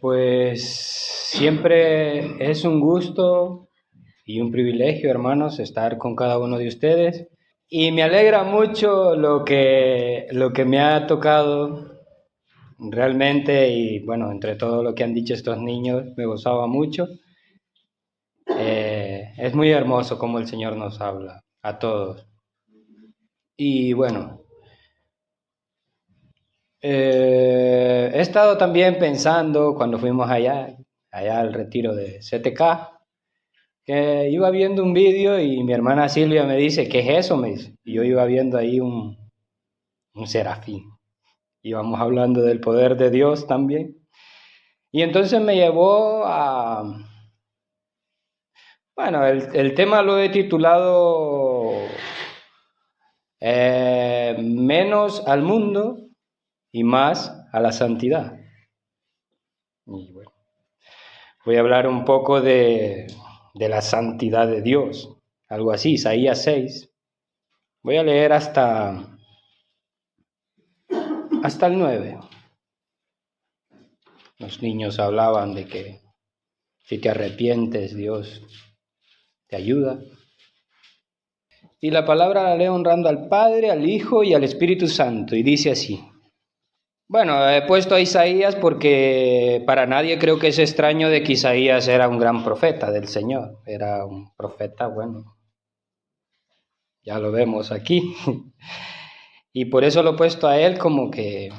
Pues siempre es un gusto y un privilegio, hermanos, estar con cada uno de ustedes. Y me alegra mucho lo que me ha tocado realmente, y bueno, entre todo lo que han dicho estos niños, me gozaba mucho. Es muy hermoso como el Señor nos habla a todos. Y bueno, he estado también pensando cuando fuimos allá al retiro de CTK, que iba viendo un vídeo y mi hermana Silvia me dice, ¿qué es eso? Me dice. Y yo iba viendo ahí un serafín. Íbamos hablando del poder de Dios también. Y entonces me llevó a... Bueno, el tema lo he titulado Menos al mundo y más a la santidad. Y bueno, voy a hablar un poco de la santidad de Dios. Algo así, Isaías 6. Voy a leer hasta el 9. Los niños hablaban de que si te arrepientes, Dios te ayuda. Y la palabra la leo honrando al Padre, al Hijo y al Espíritu Santo. Y dice así. Bueno, he puesto a Isaías porque para nadie creo que es extraño de que Isaías era un gran profeta del Señor. Era un profeta, bueno, ya lo vemos aquí. Y por eso lo he puesto a él como que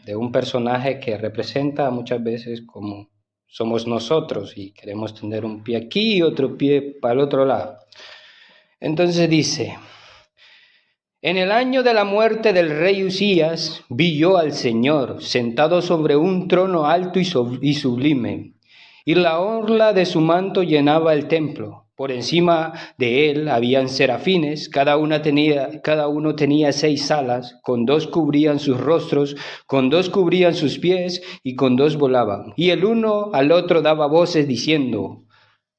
de un personaje que representa muchas veces como somos nosotros y queremos tener un pie aquí y otro pie para el otro lado. Entonces dice, en el año de la muerte del rey Usías, vi yo al Señor sentado sobre un trono alto y sublime, y la orla de su manto llenaba el templo. Por encima de él habían serafines, cada uno tenía 6 alas, con 2 cubrían sus rostros, con 2 cubrían sus pies, y con 2 volaban. Y el uno al otro daba voces diciendo,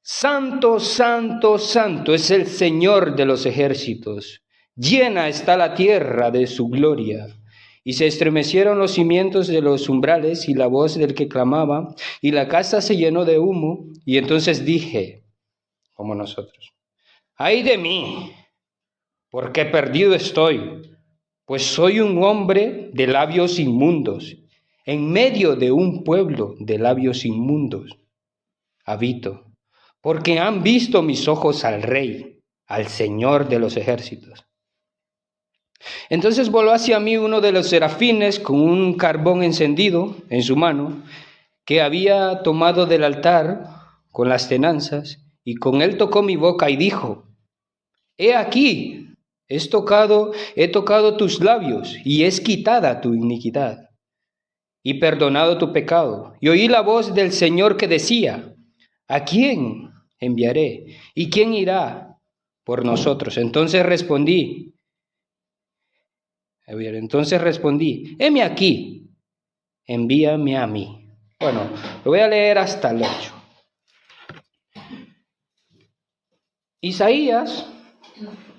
Santo, santo, santo es el Señor de los ejércitos. Llena está la tierra de su gloria. Y se estremecieron los cimientos de los umbrales y la voz del que clamaba, y la casa se llenó de humo. Y entonces dije, como nosotros, ¡ay de mí! Porque perdido estoy, pues soy un hombre de labios inmundos, en medio de un pueblo de labios inmundos habito, porque han visto mis ojos al Rey, al Señor de los ejércitos. Entonces voló hacia mí uno de los serafines con un carbón encendido en su mano, que había tomado del altar con las tenazas, y con él tocó mi boca y dijo, he aquí, he tocado tus labios, y es quitada tu iniquidad, y perdonado tu pecado. Y oí la voz del Señor que decía, ¿a quién enviaré? ¿Y quién irá por nosotros? Entonces respondí, heme aquí, envíame a mí. Bueno, lo voy a leer hasta el 8. Isaías,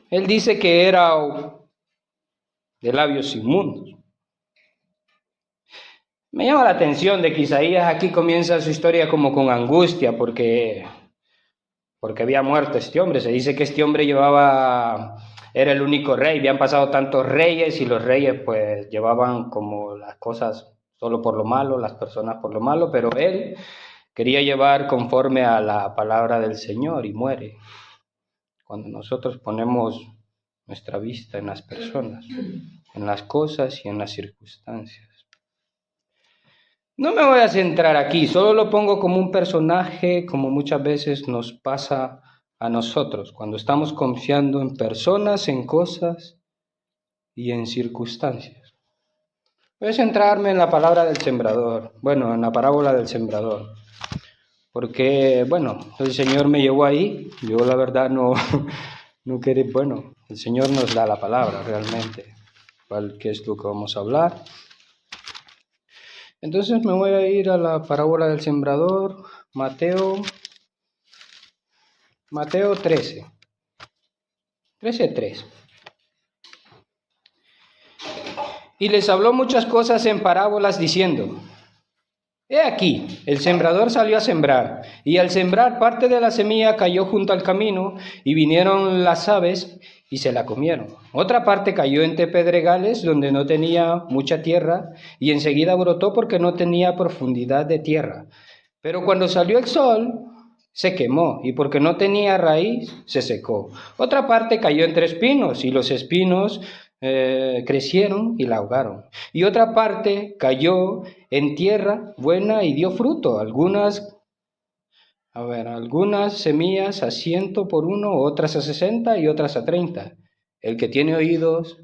él dice que era de labios inmundos. Me llama la atención de que Isaías aquí comienza su historia como con angustia, porque había muerto este hombre. Se dice que este hombre era el único rey, habían pasado tantos reyes y los reyes pues llevaban como las cosas solo por lo malo, las personas por lo malo, pero él quería llevar conforme a la palabra del Señor y muere. Cuando nosotros ponemos nuestra vista en las personas, en las cosas y en las circunstancias. No me voy a centrar aquí, solo lo pongo como un personaje, como muchas veces nos pasa a nosotros, cuando estamos confiando en personas, en cosas y en circunstancias. Voy a centrarme en la palabra del sembrador, en la parábola del sembrador, porque, el Señor me llevó ahí, yo la verdad no quería, el Señor nos da la palabra realmente, ¿qué es lo que vamos a hablar? Entonces me voy a ir a la parábola del sembrador, Mateo 13, 13:3. Y les habló muchas cosas en parábolas diciendo, He aquí, el sembrador salió a sembrar, y al sembrar parte de la semilla cayó junto al camino, y vinieron las aves y se la comieron. Otra parte cayó entre pedregales, donde no tenía mucha tierra, y enseguida brotó porque no tenía profundidad de tierra. Pero cuando salió el sol, se quemó, y porque no tenía raíz, se secó. Otra parte cayó entre espinos, y los espinos crecieron y la ahogaron. Y otra parte cayó en tierra buena y dio fruto. Algunas semillas a 100 por uno, otras a 60 y otras a 30. El que tiene oídos,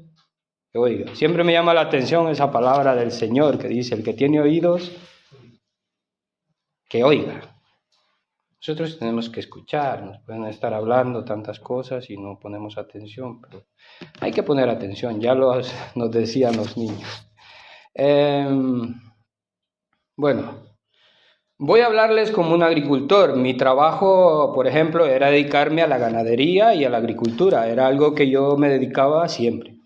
que oiga. Siempre me llama la atención esa palabra del Señor que dice, el que tiene oídos, que oiga. Nosotros tenemos que escuchar, nos pueden estar hablando tantas cosas y no ponemos atención, pero hay que poner atención, ya nos decían los niños. Bueno, voy a hablarles como un agricultor. Mi trabajo, por ejemplo, era dedicarme a la ganadería y a la agricultura, era algo que yo me dedicaba siempre.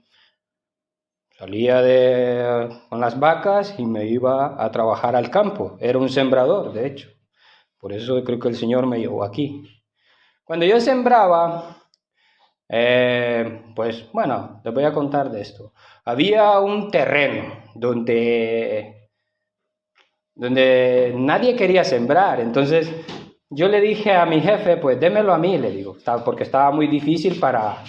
Salía con las vacas y me iba a trabajar al campo, era un sembrador, de hecho. Por eso creo que el Señor me llevó aquí. Cuando yo sembraba, pues bueno, les voy a contar de esto. Había un terreno donde nadie quería sembrar. Entonces yo le dije a mi jefe, pues démelo a mí, le digo, porque estaba muy difícil para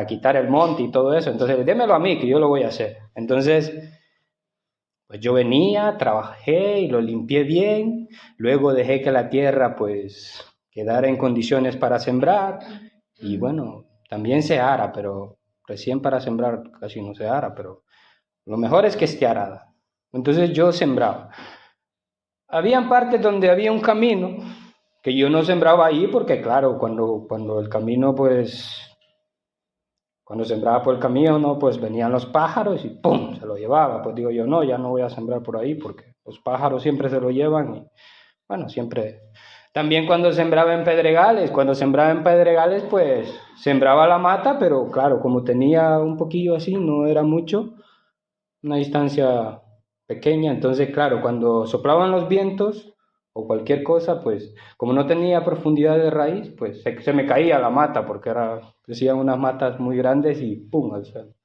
quitar el monte y todo eso. Entonces démelo a mí, que yo lo voy a hacer. Entonces pues yo venía, trabajé y lo limpié bien, luego dejé que la tierra pues quedara en condiciones para sembrar y bueno, también se ara, pero recién para sembrar casi no se ara, pero lo mejor es que esté arada. Entonces yo sembraba. Habían partes donde había un camino que yo no sembraba ahí porque claro, cuando el camino pues... Cuando sembraba por el camino, pues venían los pájaros y ¡pum! Se lo llevaba. Pues digo yo, no, ya no voy a sembrar por ahí porque los pájaros siempre se lo llevan y, bueno, siempre... También cuando sembraba en pedregales, pues sembraba la mata, pero claro, como tenía un poquillo así, no era mucho, una distancia pequeña, entonces claro, cuando soplaban los vientos o cualquier cosa, pues como no tenía profundidad de raíz, pues se me caía la mata porque crecían unas matas muy grandes y ¡pum! Al suelo.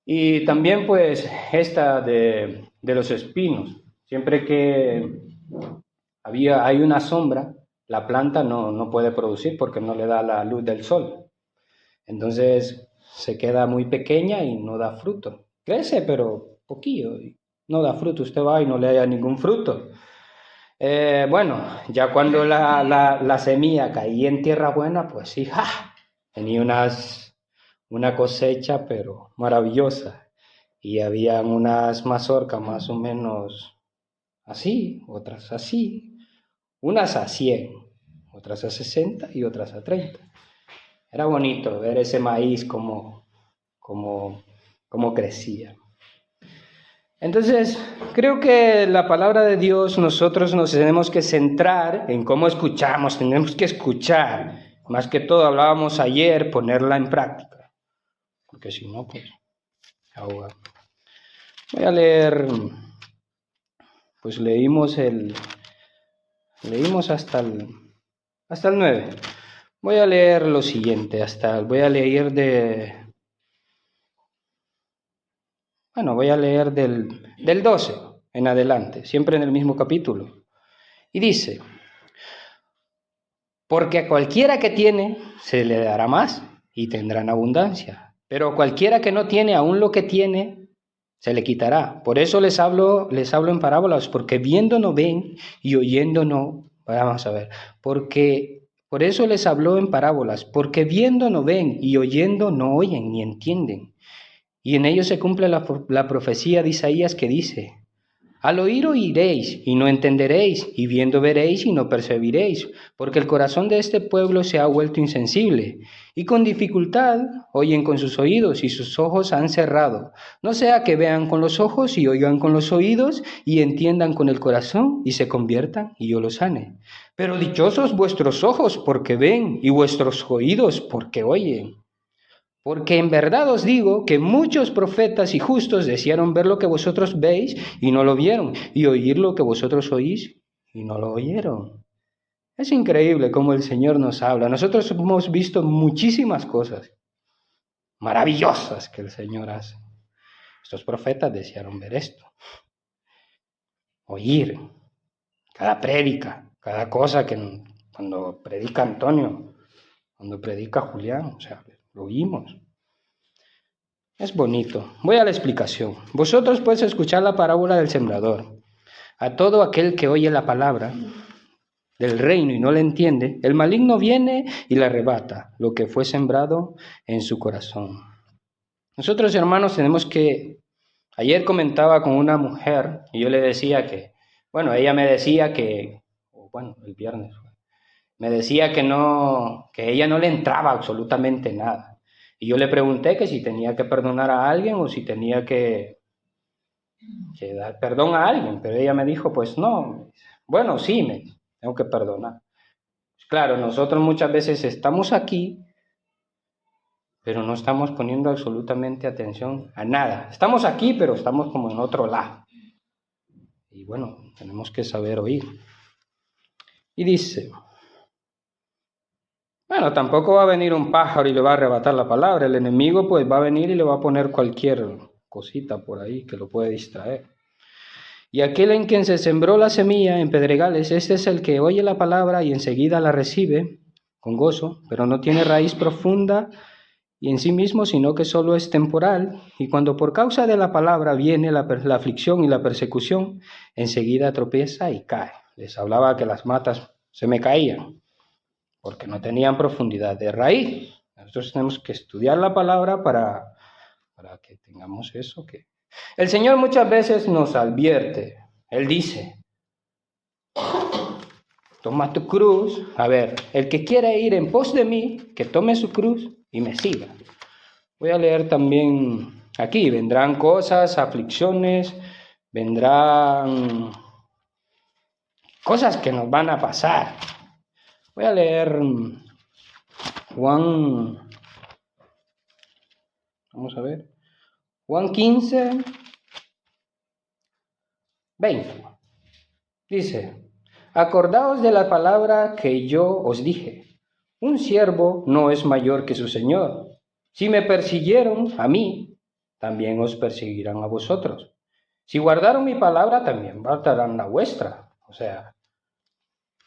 Y también pues esta de los espinos, siempre que hay una sombra, la planta no puede producir porque no le da la luz del sol. Entonces se queda muy pequeña y no da fruto. Crece pero poquillo y no da fruto. Usted va y no le haya ningún fruto. Bueno, ya cuando la semilla caía en tierra buena, pues sí, ¡ja! Tenía una cosecha, pero maravillosa. Y habían unas mazorcas más o menos así, otras así, unas a 100, otras a 60 y otras a 30. Era bonito ver ese maíz como crecía. Entonces, creo que la palabra de Dios nosotros nos tenemos que centrar en cómo escuchamos, tenemos que escuchar, más que todo hablábamos ayer, ponerla en práctica, porque si no, pues, ahoga. Voy a leer, pues leímos hasta el 9. Voy a leer lo siguiente, voy a leer del 12 en adelante, siempre en el mismo capítulo. Y dice, porque a cualquiera que tiene se le dará más y tendrá en abundancia, pero a cualquiera que no tiene, aún lo que tiene, se le quitará. Por eso les hablo en parábolas, porque viendo no ven y oyendo no. Vamos a ver, por eso les habló en parábolas, porque viendo no ven y oyendo no oyen ni entienden. Y en ello se cumple la profecía de Isaías que dice, al oír oiréis y no entenderéis, y viendo veréis y no percibiréis, porque el corazón de este pueblo se ha vuelto insensible, y con dificultad oyen con sus oídos y sus ojos han cerrado, no sea que vean con los ojos y oigan con los oídos y entiendan con el corazón y se conviertan y yo los sane. Pero dichosos vuestros ojos porque ven y vuestros oídos porque oyen. Porque en verdad os digo que muchos profetas y justos desearon ver lo que vosotros veis y no lo vieron, y oír lo que vosotros oís y no lo oyeron. Es increíble cómo el Señor nos habla. Nosotros hemos visto muchísimas cosas maravillosas que el Señor hace. Estos profetas desearon ver esto, oír cada prédica, cada cosa que cuando predica Antonio, cuando predica Julián, o sea, lo oímos. Es bonito. Voy a la explicación. Vosotros podéis escuchar la parábola del sembrador. A todo aquel que oye la palabra del reino y no la entiende, el maligno viene y le arrebata lo que fue sembrado en su corazón. Nosotros, hermanos, tenemos que... Ayer comentaba con una mujer y yo le decía que, ella me decía que, el viernes, me decía que ella no le entraba absolutamente nada. Y yo le pregunté que si tenía que perdonar a alguien o si tenía que dar perdón a alguien, pero ella me dijo, pues no, sí, tengo que perdonar. Claro, nosotros muchas veces estamos aquí, pero no estamos poniendo absolutamente atención a nada. Estamos aquí, pero estamos como en otro lado. Y tenemos que saber oír. Y dice, tampoco va a venir un pájaro y le va a arrebatar la palabra. El enemigo pues va a venir y le va a poner cualquier cosita por ahí que lo puede distraer. Y aquel en quien se sembró la semilla en pedregales, este es el que oye la palabra y enseguida la recibe con gozo, pero no tiene raíz profunda y en sí mismo, sino que solo es temporal. Y cuando por causa de la palabra viene la aflicción y la persecución, enseguida tropieza y cae. Les hablaba que las matas se me caían, porque no tenían profundidad de raíz. Nosotros tenemos que estudiar la palabra para que tengamos eso. El Señor muchas veces nos advierte. Él dice, toma tu cruz. El que quiera ir en pos de mí, que tome su cruz y me siga. Voy a leer también aquí. Vendrán cosas, aflicciones, vendrán cosas que nos van a pasar. Voy a leer Juan 15, 20. Dice, acordaos de la palabra que yo os dije, un siervo no es mayor que su señor. Si me persiguieron a mí, también os perseguirán a vosotros. Si guardaron mi palabra, también guardarán la vuestra. O sea,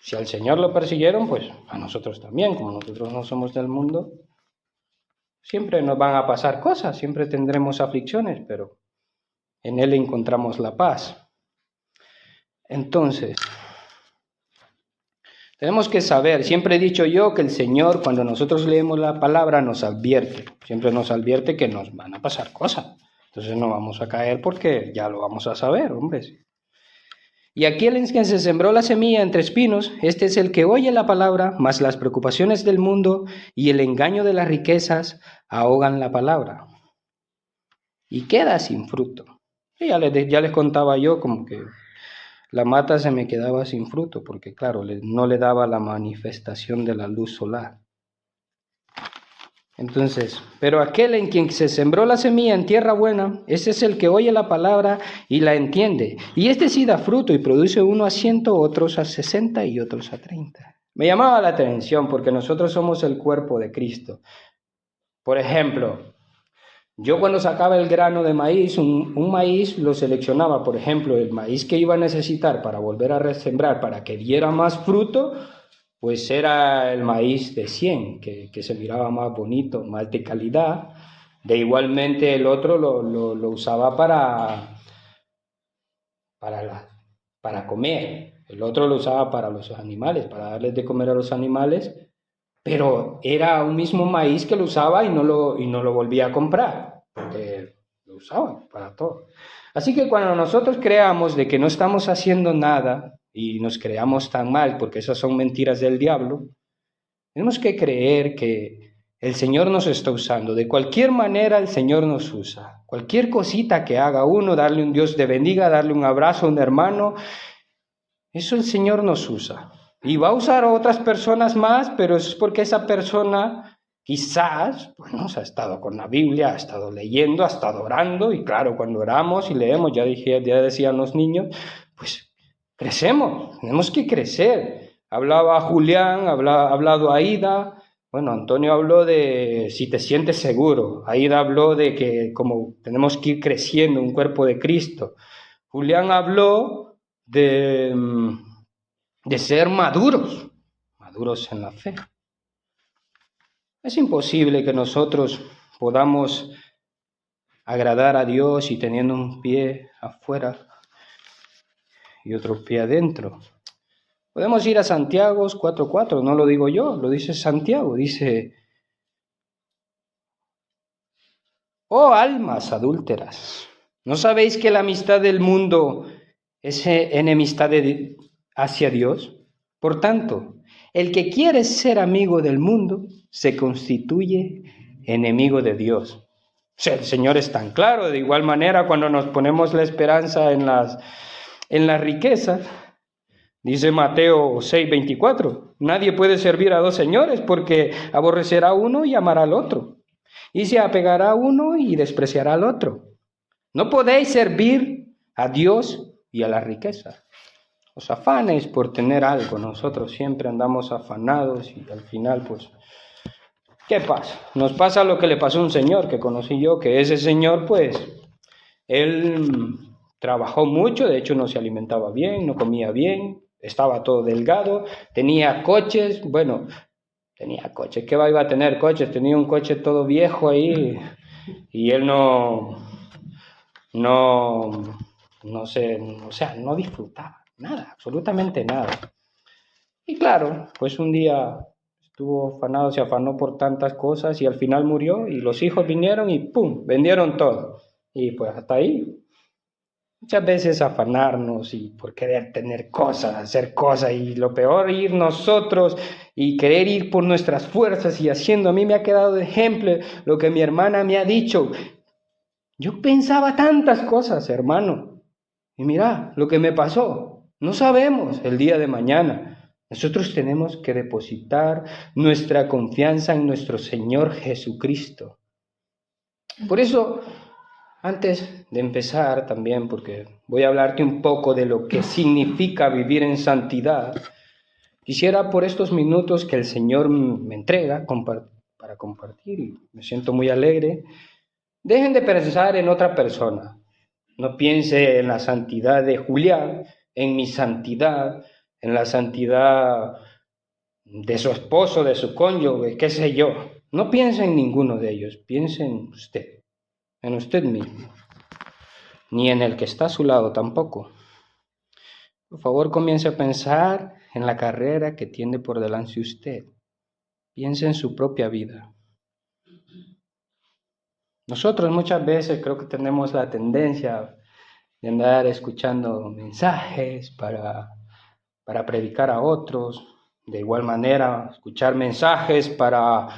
si al Señor lo persiguieron, pues a nosotros también, como nosotros no somos del mundo, siempre nos van a pasar cosas, siempre tendremos aflicciones, pero en Él encontramos la paz. Entonces, tenemos que saber, siempre he dicho yo que el Señor, cuando nosotros leemos la palabra, nos advierte, siempre nos advierte que nos van a pasar cosas. Entonces no vamos a caer porque ya lo vamos a saber, hombres. Y aquel en quien se sembró la semilla entre espinos, este es el que oye la palabra, mas las preocupaciones del mundo y el engaño de las riquezas ahogan la palabra y queda sin fruto. Y ya les contaba yo como que la mata se me quedaba sin fruto porque, claro, no le daba la manifestación de la luz solar. Entonces, pero aquel en quien se sembró la semilla en tierra buena, ese es el que oye la palabra y la entiende. Y este sí da fruto y produce uno a 100, otros a 60 y otros a 30. Me llamaba la atención porque nosotros somos el cuerpo de Cristo. Por ejemplo, yo cuando sacaba el grano de maíz, un maíz lo seleccionaba, por ejemplo, el maíz que iba a necesitar para volver a resembrar, para que diera más fruto, pues era el maíz de 100, que se miraba más bonito, más de calidad. De igualmente el otro lo usaba para comer. El otro lo usaba para los animales, para darles de comer a los animales, pero era un mismo maíz que lo usaba y no lo volvía a comprar, porque lo usaba para todo. Así que cuando nosotros creamos de que no estamos haciendo nada y nos creamos tan mal, porque esas son mentiras del diablo, tenemos que creer que el Señor nos está usando. De cualquier manera el Señor nos usa. Cualquier cosita que haga uno, darle un Dios de bendiga, darle un abrazo a un hermano, eso el Señor nos usa. Y va a usar a otras personas más, pero eso es porque esa persona quizás, bueno, se ha estado con la Biblia, ha estado leyendo, ha estado orando, y claro, cuando oramos y leemos, ya decían los niños, pues crecemos, tenemos que crecer. Hablaba Julián, ha hablado Aida, bueno, Antonio habló de si te sientes seguro, Aida habló de que como tenemos que ir creciendo, un cuerpo de Cristo. Julián habló de ser maduros en la fe. Es imposible que nosotros podamos agradar a Dios y teniendo un pie afuera y otro pie adentro. Podemos ir a Santiago 4:4, no lo digo yo, lo dice Santiago, dice: oh almas adúlteras, ¿no sabéis que la amistad del mundo es enemistad hacia Dios? Por tanto, el que quiere ser amigo del mundo se constituye enemigo de Dios. O sea, el Señor es tan claro. De igual manera, cuando nos ponemos la esperanza en las riquezas, dice Mateo 6:24, nadie puede servir a dos señores porque aborrecerá a uno y amará al otro, y se apegará a uno y despreciará al otro. No podéis servir a Dios y a la riqueza. Los afanes por tener algo, nosotros siempre andamos afanados y al final, pues, ¿qué pasa? Nos pasa lo que le pasó a un señor que conocí yo, que ese señor, pues, él trabajó mucho, de hecho no se alimentaba bien, no comía bien, estaba todo delgado, tenía coches, ¿qué iba a tener coches? Tenía un coche todo viejo ahí y él no disfrutaba. Nada, absolutamente nada. Y claro, pues un día estuvo afanado, se afanó por tantas cosas y al final murió y los hijos vinieron y ¡pum!, vendieron todo. Y pues hasta ahí. Muchas veces afanarnos y por querer tener cosas, hacer cosas, y lo peor, ir nosotros y querer ir por nuestras fuerzas y haciendo. A mí me ha quedado de ejemplo lo que mi hermana me ha dicho. Yo pensaba tantas cosas, hermano, y mira lo que me pasó. No sabemos el día de mañana. Nosotros tenemos que depositar nuestra confianza en nuestro Señor Jesucristo. Por eso, antes de empezar también, porque voy a hablarte un poco de lo que significa vivir en santidad, quisiera por estos minutos que el Señor me entrega para compartir, y me siento muy alegre, dejen de pensar en otra persona. No piense en la santidad de Julián, en mi santidad, en la santidad de su esposo, de su cónyuge, qué sé yo. No piense en ninguno de ellos, piense en usted mismo, ni en el que está a su lado tampoco. Por favor, comience a pensar en la carrera que tiene por delante usted. Piense en su propia vida. Nosotros muchas veces creo que tenemos la tendencia de andar escuchando mensajes para predicar a otros, de igual manera escuchar mensajes para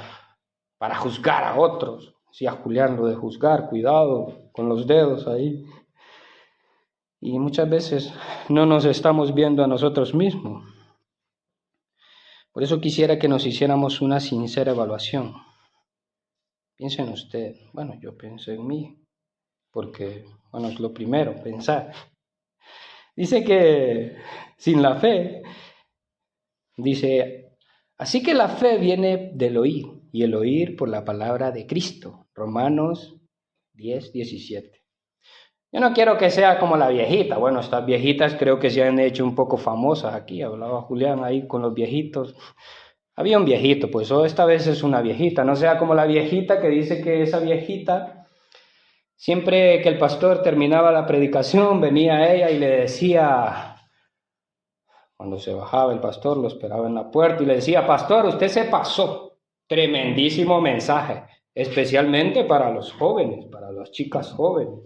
juzgar a otros. Decía Julián lo de juzgar, cuidado con los dedos ahí. Y muchas veces no nos estamos viendo a nosotros mismos. Por eso quisiera que nos hiciéramos una sincera evaluación. Piense en usted. Bueno, yo pienso en mí, porque, es lo primero, pensar. Dice que sin la fe, así que la fe viene del oír, y el oír por la palabra de Cristo. Romanos 10:17. Yo no quiero que sea como la viejita. Bueno, estas viejitas creo que se han hecho un poco famosas aquí. Hablaba Julián ahí con los viejitos. Había un viejito, pues esta vez es una viejita. No sea como la viejita que dice que esa viejita, siempre que el pastor terminaba la predicación, venía a ella y le decía, cuando se bajaba el pastor, lo esperaba en la puerta y le decía: pastor, usted se pasó. Tremendísimo mensaje, especialmente para los jóvenes, para las chicas jóvenes.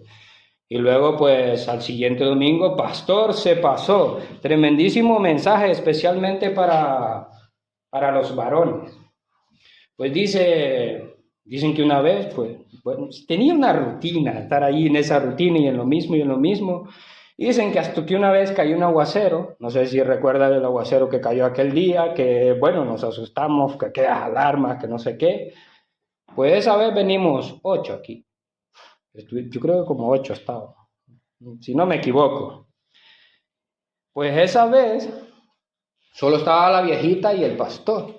Y luego, pues, al siguiente domingo, pastor, se pasó. Tremendísimo mensaje, especialmente para los varones. Pues dicen que una vez, pues, tenía una rutina, estar ahí en esa rutina y en lo mismo. Y dicen que hasta que una vez cayó un aguacero, no sé si recuerda el aguacero que cayó aquel día, que, nos asustamos, que queda alarma, que no sé qué. Pues esa vez venimos 8 aquí. Yo creo que como 8 estaba, si no me equivoco. Pues esa vez solo estaba la viejita y el pastor.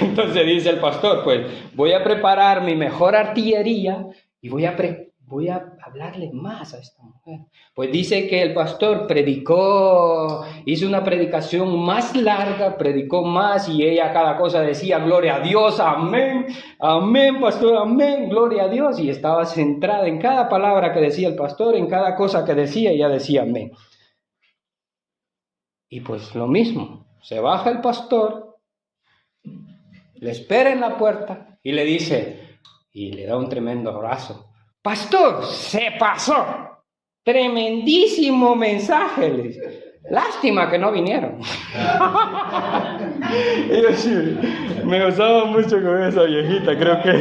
Entonces dice el pastor, pues voy a preparar mi mejor artillería y voy a hablarle más a esta mujer. Pues dice que el pastor hizo una predicación más larga, predicó más y ella cada cosa decía, gloria a Dios, amén, amén, pastor, amén, gloria a Dios. Y estaba centrada en cada palabra que decía el pastor, en cada cosa que decía, ella decía amén. Y pues lo mismo, se baja el pastor, le espera en la puerta y le dice, y le da un tremendo abrazo. Pastor, se pasó. Tremendísimo mensaje. Lástima que no vinieron. Me gustaba mucho con esa viejita. Creo que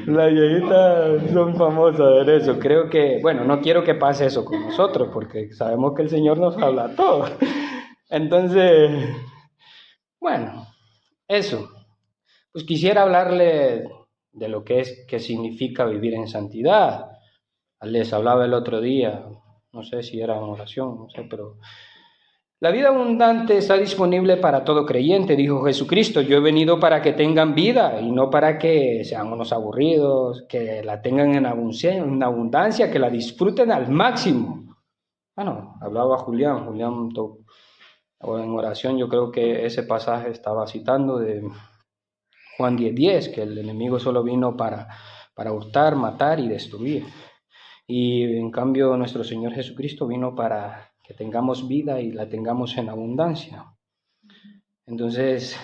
las viejitas son famosas de eso. Creo que, bueno, no quiero que pase eso con nosotros porque sabemos que el Señor nos habla todo. Entonces, bueno, eso. Pues quisiera hablarle de lo que significa vivir en santidad. Les hablaba el otro día, no sé si era en oración, no sé, pero la vida abundante está disponible para todo creyente, dijo Jesucristo. Yo he venido para que tengan vida y no para que sean unos aburridos, que la tengan en abundancia, que la disfruten al máximo. Bueno, hablaba Julián en oración, yo creo que ese pasaje estaba citando de Juan 10:10, que el enemigo solo vino para hurtar, matar y destruir. Y en cambio nuestro Señor Jesucristo vino para que tengamos vida y la tengamos en abundancia. Entonces,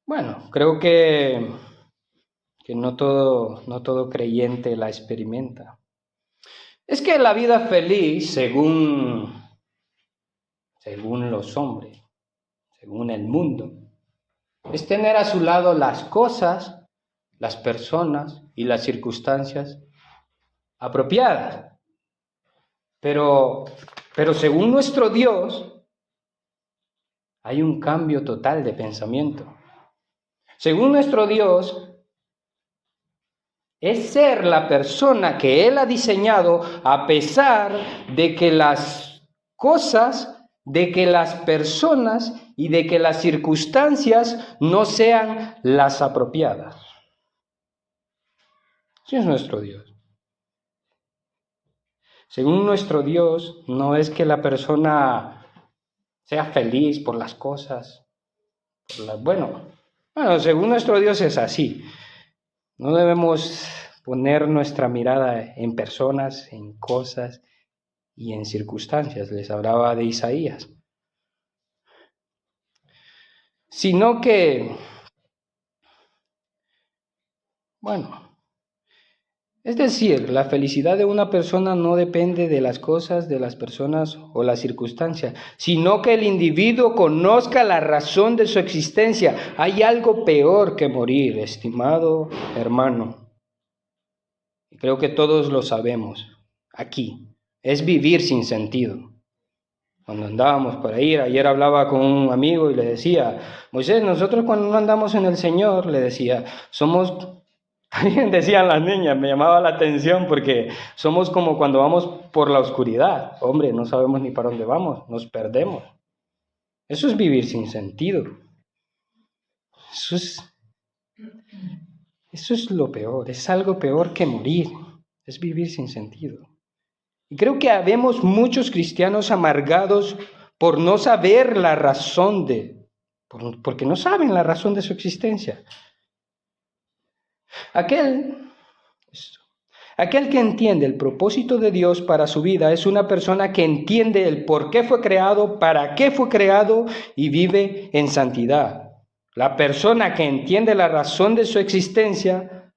bueno, creo que no todo creyente la experimenta. Es que la vida feliz, según los hombres, según el mundo, es tener a su lado las cosas, las personas y las circunstancias apropiadas. Pero según nuestro Dios, hay un cambio total de pensamiento. Según nuestro Dios, es ser la persona que Él ha diseñado a pesar de que las cosas, de que las personas y de que las circunstancias no sean las apropiadas. Ese es nuestro Dios. Según nuestro Dios, no es que la persona sea feliz por las cosas. Bueno, según nuestro Dios es así. No debemos poner nuestra mirada en personas, en cosas y en circunstancias. Les hablaba de Isaías. Sino que, es decir, la felicidad de una persona no depende de las cosas, de las personas o las circunstancias, sino que el individuo conozca la razón de su existencia. Hay algo peor que morir, estimado hermano. Y creo que todos lo sabemos aquí. Es vivir sin sentido. Cuando andábamos por ahí, ayer hablaba con un amigo y le decía, Moisés, nosotros cuando no andamos en el Señor, le decía, también decían las niñas, me llamaba la atención porque somos como cuando vamos por la oscuridad. Hombre, no sabemos ni para dónde vamos, nos perdemos. Eso es vivir sin sentido. Eso es lo peor, es algo peor que morir, es vivir sin sentido. Y creo que habemos muchos cristianos amargados por no saber la razón porque no saben la razón de su existencia. Aquel que entiende el propósito de Dios para su vida es una persona que entiende el por qué fue creado, para qué fue creado y vive en santidad. La persona que entiende la razón de su existencia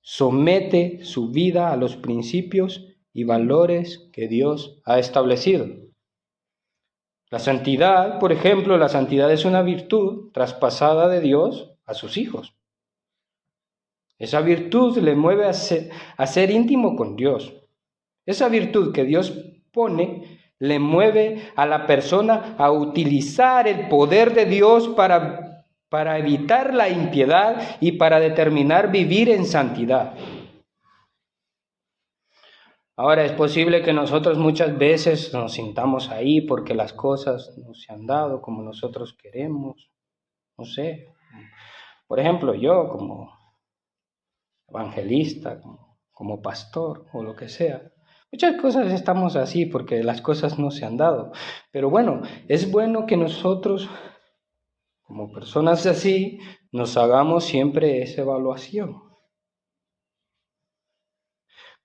somete su vida a los principios y valores que Dios ha establecido. La santidad, por ejemplo, la santidad es una virtud traspasada de Dios a sus hijos. Esa virtud le mueve a ser íntimo con Dios. Esa virtud que Dios pone le mueve a la persona a utilizar el poder de Dios para para evitar la impiedad y para determinar vivir en santidad. Ahora, es posible que nosotros muchas veces nos sintamos ahí porque las cosas no se han dado como nosotros queremos. No sé. Por ejemplo, yo como evangelista, como pastor o lo que sea. Muchas cosas estamos así porque las cosas no se han dado. Pero bueno, es bueno que nosotros, como personas así, nos hagamos siempre esa evaluación.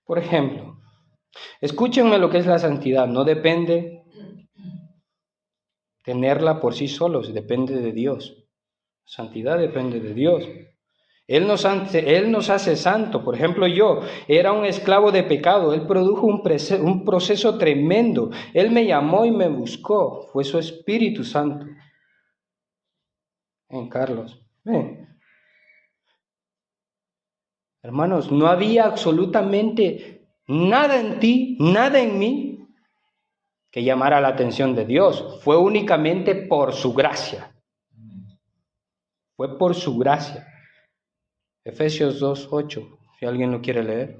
Por ejemplo, escúchenme lo que es la santidad. No depende tenerla por sí solos, depende de Dios. Santidad depende de Dios. Él nos hace santo. Por ejemplo, yo era un esclavo de pecado. Él produjo un proceso tremendo. Él me llamó y me buscó. Fue su Espíritu Santo. Carlos. Hermanos, no había absolutamente nada en ti, nada en mí que llamara la atención de Dios. Fue únicamente por su gracia. Fue por su gracia. Efesios 2:8, si alguien lo quiere leer.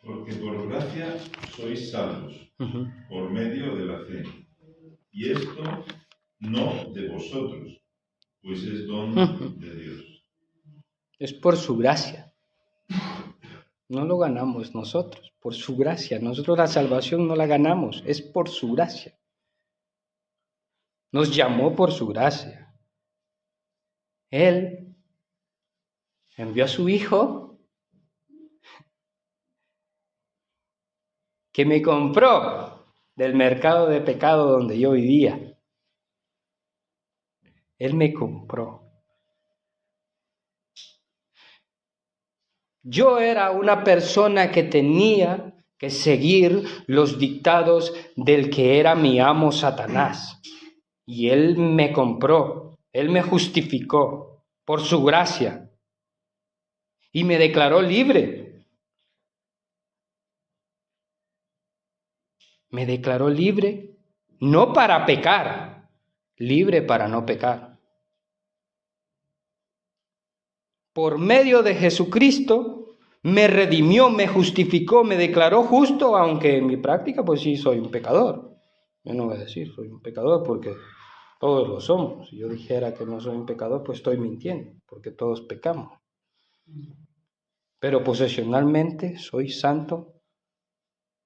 Porque por gracia sois salvos, por medio de la fe. Y esto no de vosotros, pues es don de Dios. Es por su gracia. No lo ganamos nosotros, por su gracia. Nosotros la salvación no la ganamos, es por su gracia. Nos llamó por su gracia. Él envió a su Hijo que me compró del mercado de pecado donde yo vivía. Él me compró. Yo era una persona que tenía que seguir los dictados del que era mi amo Satanás. Y Él me compró, Él me justificó por su gracia y me declaró libre. Me declaró libre, no para pecar, libre para no pecar. Por medio de Jesucristo me redimió, me justificó, me declaró justo, aunque en mi práctica pues sí soy un pecador. Yo no voy a decir soy un pecador porque todos lo somos. Si yo dijera que no soy un pecador, pues estoy mintiendo, porque todos pecamos. Pero posesionalmente soy santo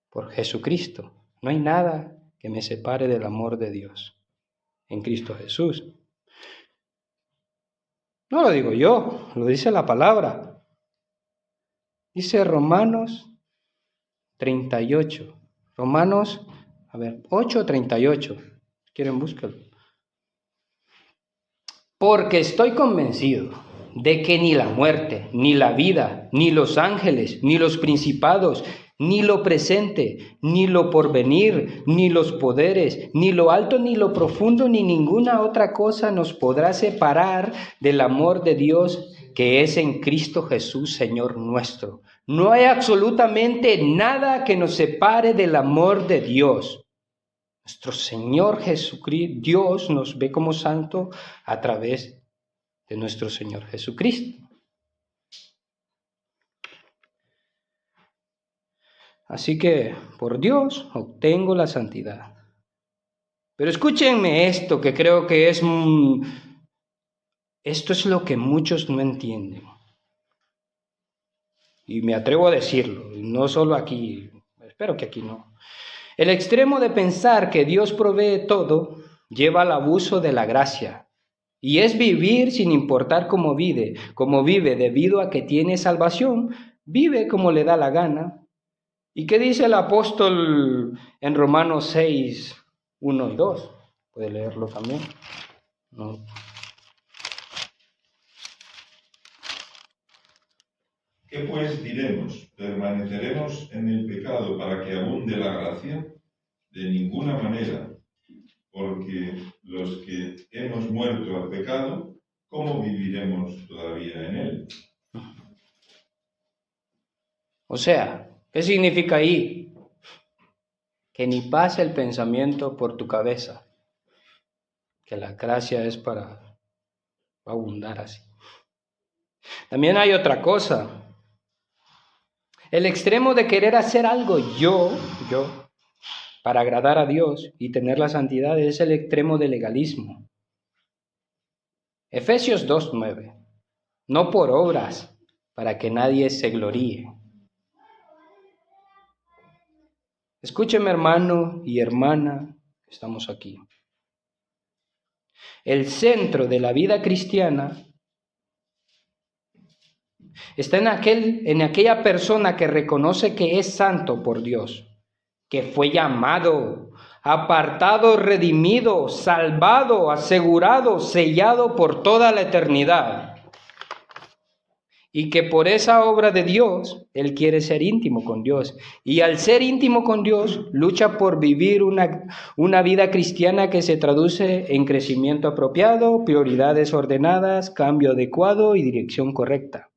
por Jesucristo. No hay nada que me separe del amor de Dios en Cristo Jesús. No lo digo yo, lo dice la palabra. Dice Romanos 38. Romanos, 8:38. ¿Quieren búscalo? Porque estoy convencido de que ni la muerte, ni la vida, ni los ángeles, ni los principados, ni lo presente, ni lo porvenir, ni los poderes, ni lo alto, ni lo profundo, ni ninguna otra cosa nos podrá separar del amor de Dios que es en Cristo Jesús, Señor nuestro. No hay absolutamente nada que nos separe del amor de Dios. Nuestro Señor Jesucristo, Dios nos ve como santo a través de nuestro Señor Jesucristo. Así que por Dios obtengo la santidad. Pero escúchenme esto, que creo que esto es lo que muchos no entienden. Y me atrevo a decirlo, no solo aquí, espero que aquí no. El extremo de pensar que Dios provee todo lleva al abuso de la gracia. Y es vivir sin importar cómo vive debido a que tiene salvación, vive como le da la gana. ¿Y qué dice el apóstol en Romanos 6, 1 y 2? Puede leerlo también. No. ¿Qué pues diremos? ¿Permaneceremos en el pecado para que abunde la gracia? De ninguna manera. porque los que hemos muerto al pecado, ¿cómo viviremos todavía en él? O sea, ¿qué significa ahí? Que ni pase el pensamiento por tu cabeza, que la gracia es para abundar así. También hay otra cosa. El extremo de querer hacer algo yo, para agradar a Dios y tener la santidad es el extremo del legalismo. Efesios 2:9. No por obras, para que nadie se gloríe. Escúcheme, hermano y hermana, estamos aquí. El centro de la vida cristiana está en aquella persona que reconoce que es santo por Dios, que fue llamado, apartado, redimido, salvado, asegurado, sellado por toda la eternidad. Y que por esa obra de Dios, Él quiere ser íntimo con Dios. Y al ser íntimo con Dios, lucha por vivir una vida cristiana que se traduce en crecimiento apropiado, prioridades ordenadas, cambio adecuado y dirección correcta.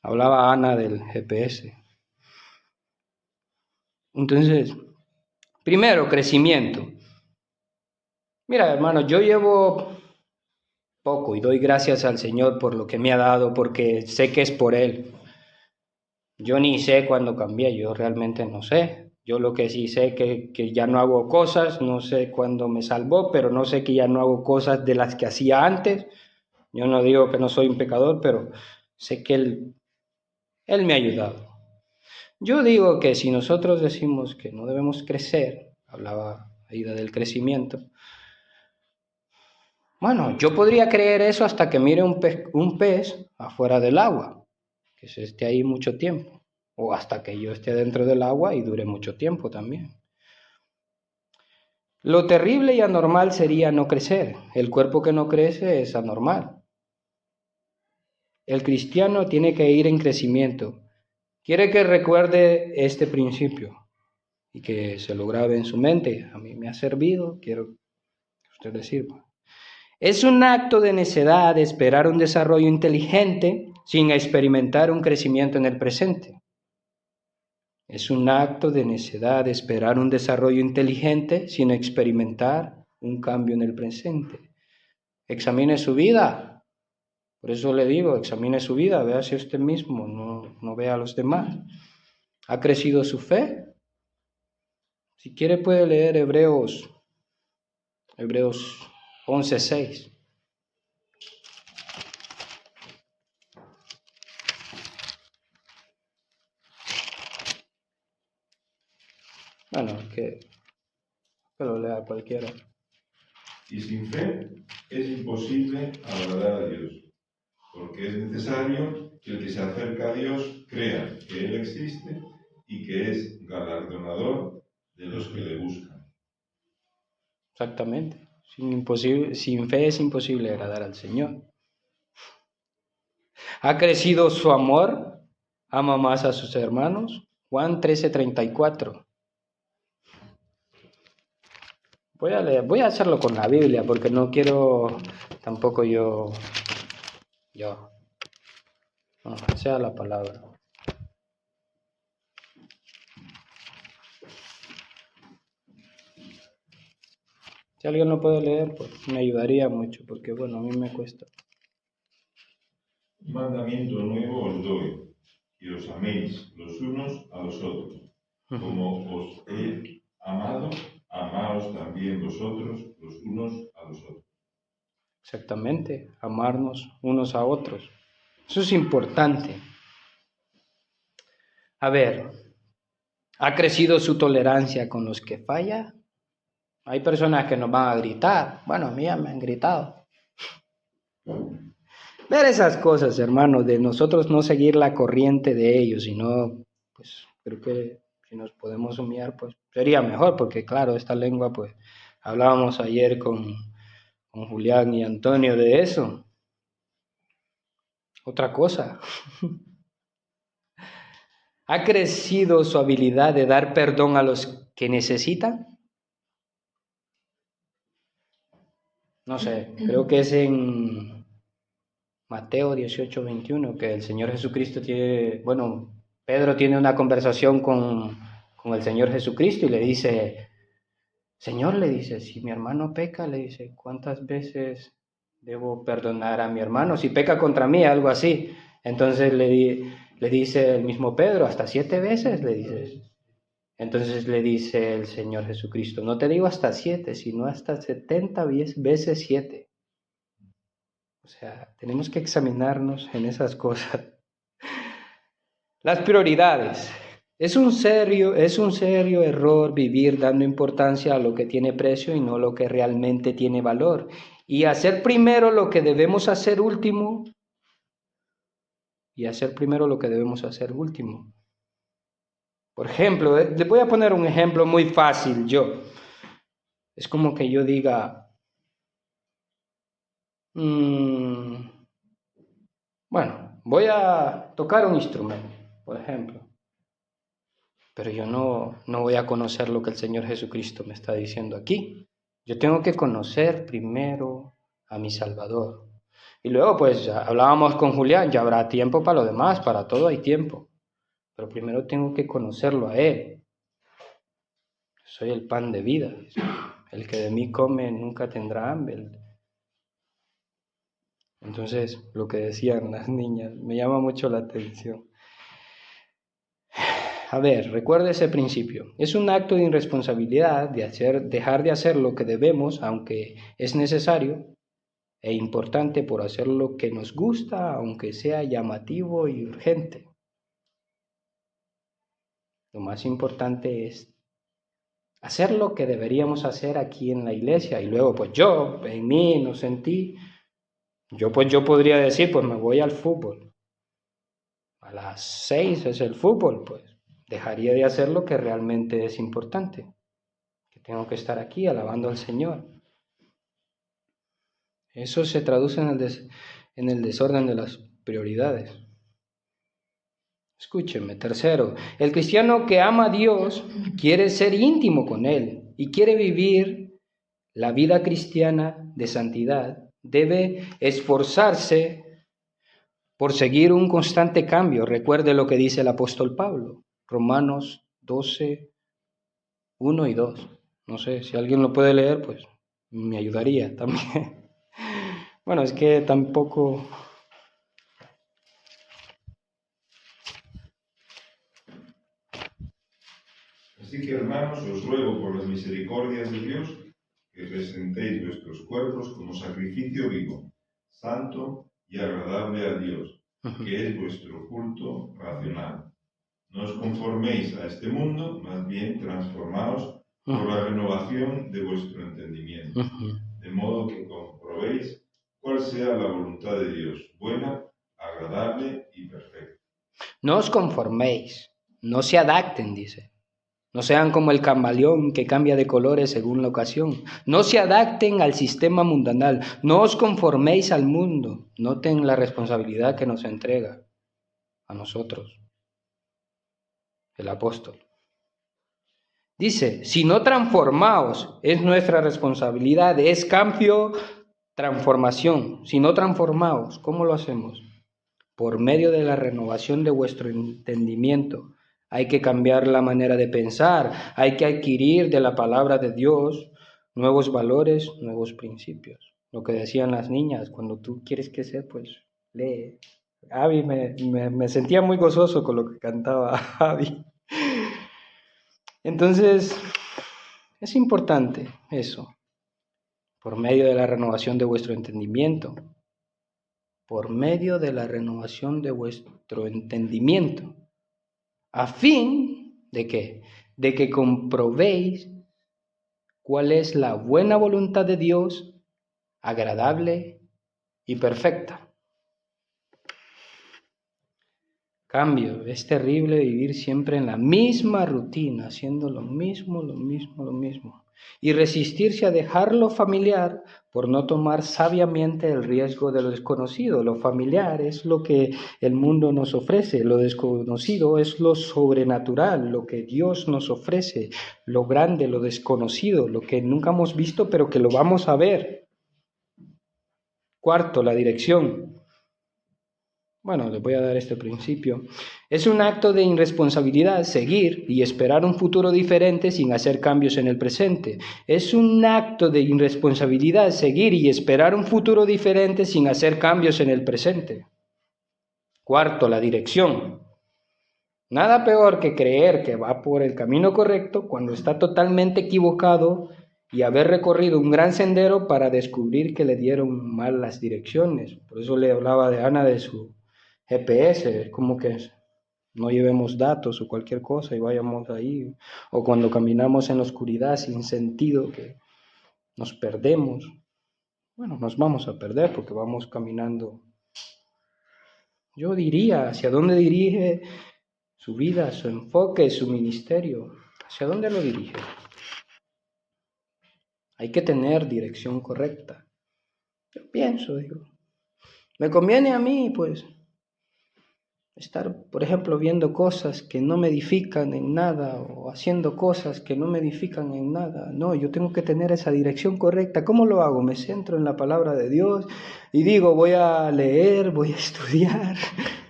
Hablaba Ana del GPS. Entonces, primero, crecimiento. Mira, hermano, yo llevo poco y doy gracias al Señor por lo que me ha dado, porque sé que es por Él. Yo ni sé cuándo cambié, yo realmente no sé. Yo lo que sí sé que ya no hago cosas, no sé cuándo me salvó, pero no sé que ya no hago cosas de las que hacía antes. Yo no digo que no soy un pecador, pero sé que Él me ha ayudado. Yo digo que si nosotros decimos que no debemos crecer, hablaba Aida del crecimiento, bueno, yo podría creer eso hasta que mire un pez afuera del agua, que se esté ahí mucho tiempo, o hasta que yo esté dentro del agua y dure mucho tiempo también. Lo terrible y anormal sería no crecer. El cuerpo que no crece es anormal. El cristiano tiene que ir en crecimiento. Quiere que recuerde este principio y que se lo grabe en su mente. A mí me ha servido, quiero que usted le sirva. Es un acto de necedad esperar un desarrollo inteligente sin experimentar un crecimiento en el presente. Es un acto de necedad esperar un desarrollo inteligente sin experimentar un cambio en el presente. Examine su vida. Por eso le digo, examine su vida, véase usted mismo, no vea a los demás. ¿Ha crecido su fe? Si quiere puede leer Hebreos 11:6. Bueno, que lo lea cualquiera. Y sin fe es imposible agradar a Dios, porque es necesario que el que se acerca a Dios crea que Él existe y que es galardonador de los que le buscan. Exactamente. Sin fe es imposible agradar al Señor. ¿Ha crecido su amor? ¿Ama más a sus hermanos? Juan 13:34. Voy a hacerlo con la Biblia porque no quiero tampoco yo. No, sea la palabra. Si alguien lo puede leer, pues me ayudaría mucho porque, bueno, a mí me cuesta. Un mandamiento nuevo os doy, que os améis los unos a los otros. Como os he amado, amaos también vosotros los unos a los otros. Exactamente, amarnos unos a otros. Eso es importante. A ver, ¿ha crecido su tolerancia con los que falla? Hay personas que nos van a gritar. Bueno, a mí ya me han gritado. Ver esas cosas, hermanos, de nosotros no seguir la corriente de ellos, sino, pues, creo que si nos podemos humillar, pues, sería mejor, porque claro, esta lengua, pues, hablábamos ayer con Julián y Antonio de eso. Otra cosa. ¿Ha crecido su habilidad de dar perdón a los que necesitan? no sé, creo que es en Mateo 18:21, que el Señor Jesucristo tiene, bueno, Pedro tiene una conversación con el Señor Jesucristo y le dice, Señor, le dice, si mi hermano peca, le dice, ¿cuántas veces debo perdonar a mi hermano? Si peca contra mí, algo así. Entonces le dice el mismo Pedro, hasta 7 veces, le dice. Entonces le dice el Señor Jesucristo, no te digo hasta 7, sino hasta 70 veces 7. O sea, tenemos que examinarnos en esas cosas. Las prioridades. Es un serio error vivir dando importancia a lo que tiene precio y no lo que realmente tiene valor. Y hacer primero lo que debemos hacer último. Por ejemplo, les voy a poner un ejemplo muy fácil yo. Es como que yo diga, bueno, voy a tocar un instrumento, por ejemplo. Pero yo no voy a conocer lo que el Señor Jesucristo me está diciendo aquí. Yo tengo que conocer primero a mi Salvador. Y luego, pues, ya hablábamos con Julián, ya habrá tiempo para lo demás, para todo hay tiempo. Pero primero tengo que conocerlo a Él. Soy el pan de vida. El que de mí come nunca tendrá hambre. Entonces, lo que decían las niñas me llama mucho la atención. A ver, recuerda ese principio. Es un acto de irresponsabilidad dejar de hacer lo que debemos, aunque es necesario e importante, por hacer lo que nos gusta, aunque sea llamativo y urgente. Lo más importante es hacer lo que deberíamos hacer aquí en la iglesia. Y luego, pues yo, en mí, no sentí. Yo podría decir, pues me voy al fútbol. A las 6 es el fútbol, pues. Dejaría de hacer lo que realmente es importante, que tengo que estar aquí alabando al Señor. Eso se traduce en el desorden de las prioridades. Escúcheme, tercero, el cristiano que ama a Dios quiere ser íntimo con Él y quiere vivir la vida cristiana de santidad. Debe esforzarse por seguir un constante cambio. Recuerde lo que dice el apóstol Pablo. Romanos 12, 1 y 2. No sé, si alguien lo puede leer, pues me ayudaría también. Bueno, es que tampoco... Así que, hermanos, os ruego por las misericordias de Dios que presentéis vuestros cuerpos como sacrificio vivo, santo y agradable a Dios, que es vuestro culto racional. No os conforméis a este mundo, más bien transformaos por la renovación de vuestro entendimiento, de modo que comprobéis cuál sea la voluntad de Dios, buena, agradable y perfecta. No os conforméis, no se adapten, dice. No sean como el camaleón que cambia de colores según la ocasión. No se adapten al sistema mundanal. No os conforméis al mundo. Noten la responsabilidad que nos entrega a nosotros el apóstol. Dice, si no transformaos, es nuestra responsabilidad, es cambio, transformación. Si no transformaos, ¿cómo lo hacemos? Por medio de la renovación de vuestro entendimiento. Hay que cambiar la manera de pensar, hay que adquirir de la palabra de Dios nuevos valores, nuevos principios. Lo que decían las niñas, cuando tú quieres crecer, pues lee. Abby me sentía muy gozoso con lo que cantaba Abby. Entonces, es importante eso, por medio de la renovación de vuestro entendimiento. Por medio de la renovación de vuestro entendimiento. ¿A fin de qué? De que comprobéis cuál es la buena voluntad de Dios, agradable y perfecta. Cambio, es terrible vivir siempre en la misma rutina, haciendo lo mismo. Y resistirse a dejar lo familiar por no tomar sabiamente el riesgo de lo desconocido. Lo familiar es lo que el mundo nos ofrece, lo desconocido es lo sobrenatural, lo que Dios nos ofrece, lo grande, lo desconocido, lo que nunca hemos visto pero que lo vamos a ver. Cuarto, la dirección. Bueno, les voy a dar este principio. Es un acto de irresponsabilidad seguir y esperar un futuro diferente sin hacer cambios en el presente. Es un acto de irresponsabilidad seguir y esperar un futuro diferente sin hacer cambios en el presente. Cuarto, la dirección. Nada peor que creer que va por el camino correcto cuando está totalmente equivocado y haber recorrido un gran sendero para descubrir que le dieron mal las direcciones. Por eso le hablaba de Ana de su GPS, es como que no llevemos datos o cualquier cosa y vayamos ahí. O cuando caminamos en la oscuridad sin sentido, que nos perdemos. Bueno, nos vamos a perder porque vamos caminando. Yo diría, ¿hacia dónde dirige su vida, su enfoque, su ministerio? ¿Hacia dónde lo dirige? Hay que tener dirección correcta. Yo pienso, digo, me conviene a mí, pues, estar, por ejemplo, viendo cosas que no me edifican en nada o haciendo cosas que no me edifican en nada. No, yo tengo que tener esa dirección correcta. ¿Cómo lo hago? Me centro en la palabra de Dios y digo, voy a leer, voy a estudiar.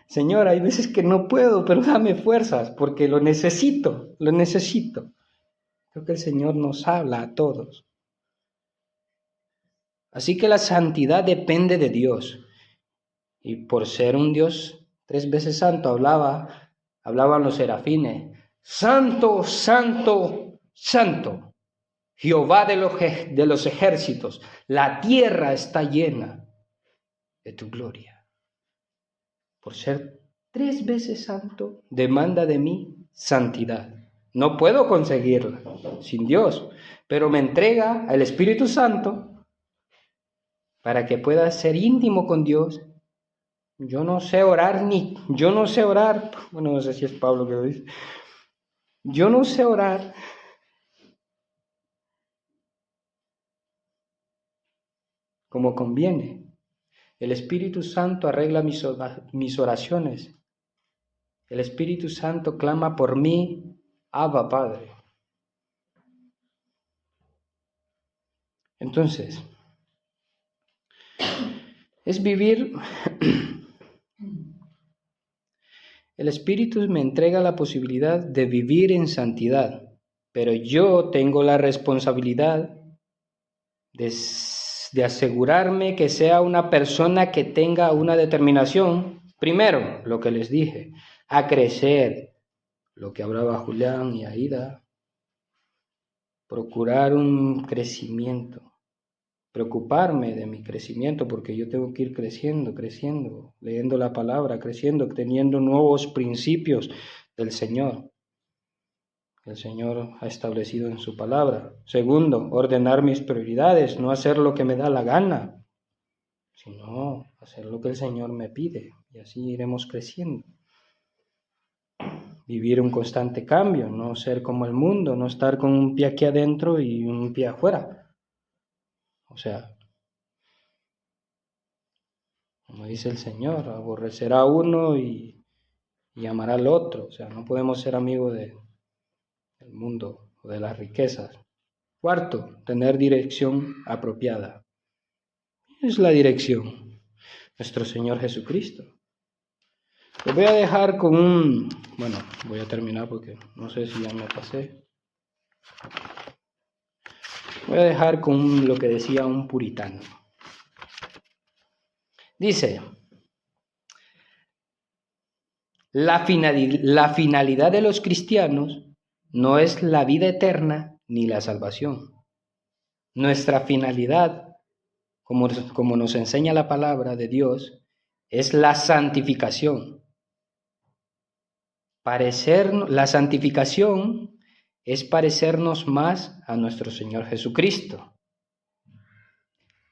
Señor, hay veces que no puedo, pero dame fuerzas porque lo necesito, lo necesito. Creo que el Señor nos habla a todos. Así que la santidad depende de Dios. Y por ser un Dios 3 veces santo, hablaban los serafines, santo, santo, santo, Jehová de los ejércitos, la tierra está llena de tu gloria. Por ser 3 veces santo, demanda de mí santidad. No puedo conseguirla sin Dios, pero me entrega al Espíritu Santo para que pueda ser íntimo con Dios. Yo no sé orar, bueno, no sé si es Pablo que lo dice. Yo no sé orar como conviene. El Espíritu Santo arregla mis oraciones. El Espíritu Santo clama por mí, Abba, Padre. Entonces, es vivir. El Espíritu me entrega la posibilidad de vivir en santidad, pero yo tengo la responsabilidad de asegurarme que sea una persona que tenga una determinación, primero, lo que les dije, a crecer, lo que hablaba Julián y Aida, procurar un crecimiento, preocuparme de mi crecimiento, porque yo tengo que ir creciendo, leyendo la palabra, creciendo, teniendo nuevos principios del Señor. El Señor ha establecido en su palabra. Segundo, ordenar mis prioridades, no hacer lo que me da la gana, sino hacer lo que el Señor me pide, y así iremos creciendo. Vivir un constante cambio, no ser como el mundo, no estar con un pie aquí adentro y un pie afuera. O sea, como dice el Señor, aborrecerá a uno y amará al otro. O sea, no podemos ser amigos del mundo o de las riquezas. Cuarto, tener dirección apropiada. Es la dirección, nuestro Señor Jesucristo. Los voy a dejar con voy a terminar porque no sé si ya me pasé. Voy a dejar con lo que decía un puritano. Dice, la finalidad de los cristianos no es la vida eterna ni la salvación. Nuestra finalidad, como nos enseña la palabra de Dios, es la santificación. La santificación es parecernos más a nuestro Señor Jesucristo.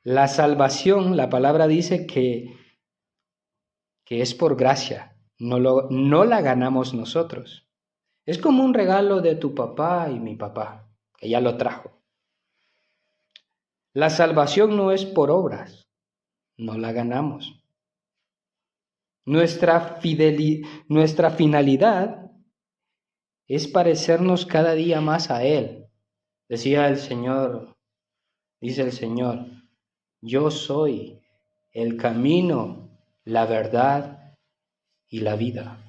La salvación, la palabra dice que es por gracia, no la ganamos nosotros. Es como un regalo de tu papá y mi papá, que ya lo trajo. La salvación no es por obras, no la ganamos. Nuestra finalidad es parecernos cada día más a Él. Dice el Señor, yo soy el camino, la verdad y la vida.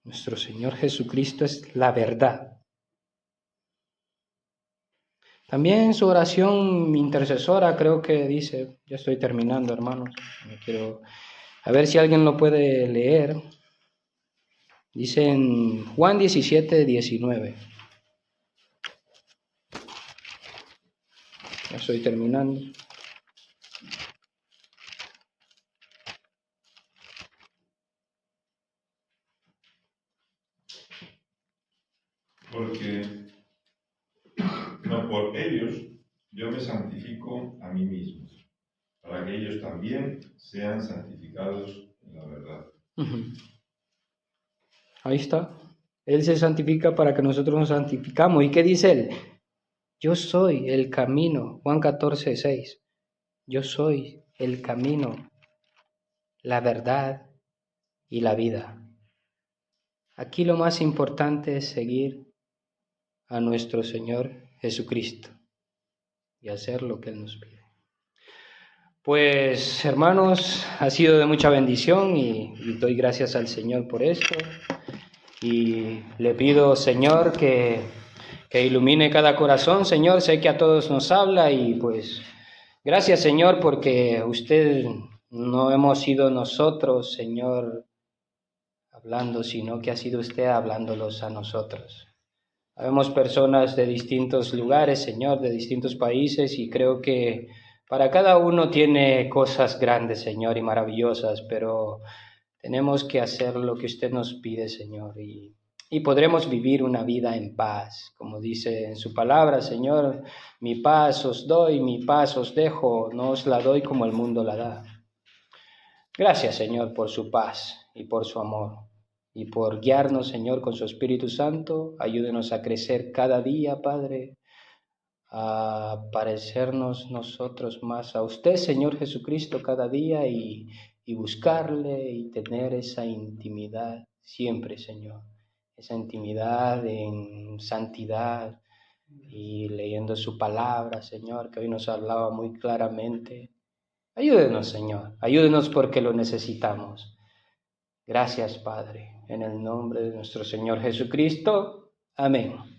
Nuestro Señor Jesucristo es la verdad. También en su oración intercesora creo que dice, ya estoy terminando, hermanos, a ver si alguien lo puede leer. Dice en Juan 17:19. Ya estoy terminando. Porque no por ellos yo me santifico a mí mismo, para que ellos también sean santificados en la verdad. Ahí está. Él se santifica para que nosotros nos santificamos. ¿Y qué dice él? Yo soy el camino. Juan 14:6. Yo soy el camino, la verdad y la vida. Aquí lo más importante es seguir a nuestro Señor Jesucristo y hacer lo que Él nos pide. Pues, hermanos, ha sido de mucha bendición y doy gracias al Señor por esto. Y le pido, Señor, que ilumine cada corazón. Señor, sé que a todos nos habla y pues gracias, Señor, porque usted no hemos sido nosotros, Señor, hablando, sino que ha sido usted hablándolos a nosotros. Habemos personas de distintos lugares, Señor, de distintos países, y creo que para cada uno tiene cosas grandes, Señor, y maravillosas, pero tenemos que hacer lo que usted nos pide, Señor, y podremos vivir una vida en paz, como dice en su palabra, Señor, mi paz os doy, mi paz os dejo, no os la doy como el mundo la da. Gracias, Señor, por su paz y por su amor. Y por guiarnos, Señor, con su Espíritu Santo, ayúdenos a crecer cada día, Padre, a parecernos nosotros más a usted, Señor Jesucristo, cada día y buscarle y tener esa intimidad siempre, Señor. Esa intimidad en santidad y leyendo su palabra, Señor, que hoy nos hablaba muy claramente. Ayúdenos, Señor, ayúdenos porque lo necesitamos. Gracias, Padre, en el nombre de nuestro Señor Jesucristo. Amén.